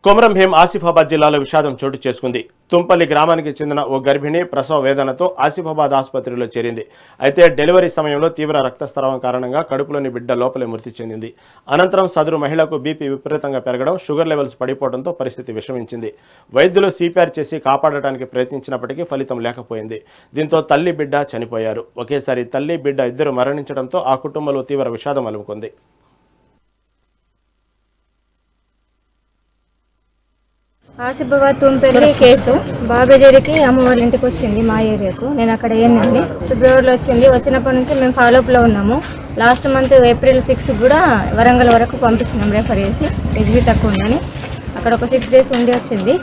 కొమరం భీం ఆసిఫాబాద్ జిల్లాలో విషాదం చోటు చేసుకుంది. తుంపల్లి గ్రామానికి చెందిన ఓ గర్భిణి ప్రసవ వేదనతో ఆసిఫాబాద్ ఆసుపత్రిలో చేరింది. అయితే డెలివరీ సమయంలో తీవ్ర రక్తస్రావం కారణంగా కడుపులోని బిడ్డ లోపలే మృతి చెందింది. అనంతరం సదరు మహిళకు బీపీ విపరీతంగా పెరగడం, షుగర్ లెవెల్స్ పడిపోవడంతో పరిస్థితి విషమించింది. వైద్యులు సిపిఆర్ చేసి కాపాడటానికి ప్రయత్నించినప్పటికీ ఫలితం లేకపోయింది. దీంతో తల్లి బిడ్డ చనిపోయారు. ఒకేసారి తల్లి బిడ్డ ఇద్దరు మరణించడంతో ఆ కుటుంబంలో తీవ్ర విషాదం అలుముకుంది. ఆసిఫాబాద్ తుంపెల్లి కేసు బాబేజరికి అమ్మ వాళ్ళ ఇంటికి వచ్చింది మా ఏరియాకు. నేను అక్కడ ఏంటండి ఫిబ్రవరిలో వచ్చింది. వచ్చినప్పటి నుంచి మేము ఫాలోఅప్లో ఉన్నాము. లాస్ట్ మంత్ ఏప్రిల్ 6 కూడా వరంగల్ వరకు పంపించినాం రెఫర్ చేసి, హెచ్బీ తక్కువ ఉందని. అక్కడ ఒక 6 days ఉండి వచ్చింది.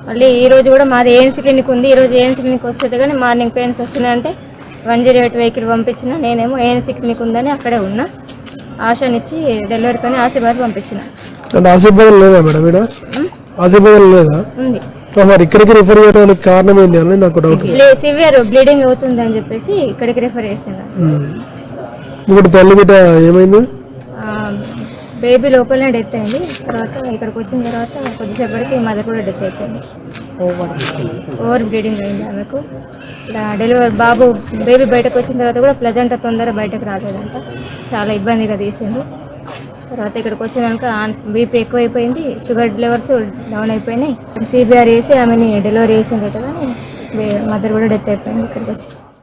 మళ్ళీ ఈరోజు కూడా మాది ఏఎన్సీ క్లినిక్ ఉంది. ఈరోజు ఏఎన్సీ క్లినిక్ వచ్చేది కానీ మార్నింగ్ పెయిన్స్ వస్తున్నాయంటే 108 వెహికల్ పంపించిన. నేనేమో ఏఎన్సీ క్లినిక్ ఉందని అక్కడే ఉన్నా. ఆశనిచ్చి డెలివరీతోనే ఆసిఫాబాద్ పంపించిన. ఆసిఫాబాద్ లేదా ఉంది. మరి ఇక్కడికి రిఫర్ చేయడానికి కారణం ఏంటి అని నాకు డౌట్. సివియర్ బ్లీడింగ్ అవుతుంది అని చెప్పేసి ఇక్కడికి రిఫర్ చేసింది. ఇప్పుడు తల్లి బిడ్డ ఏమైంది? బేబీ లోపలనే డెత్ అయింది. తర్వాత ఇక్కడికి వచ్చిన తర్వాత కొద్దిసేపటికి మదర్ కూడా డెత్ అయిపోయింది. ఓవర్ బ్లీడింగ్ అయింది ఆమెకు. డెలివరీ బేబీ బయటకు వచ్చిన తర్వాత కూడా ప్లెజెంట్ తొందరగా బయటకు రాలేదంట. చాలా ఇబ్బందిగా తీసింది. తర్వాత ఇక్కడికి వచ్చినాక బీపీ ఎక్కువైపోయింది, షుగర్ లెవెల్స్ డౌన్ అయిపోయినాయి. సిబిఆర్ వేసి ఆమెని డెలివరీ చేసింది కదా, మదర్ కూడా డెత్ అయిపోయింది ఇక్కడికి వచ్చి.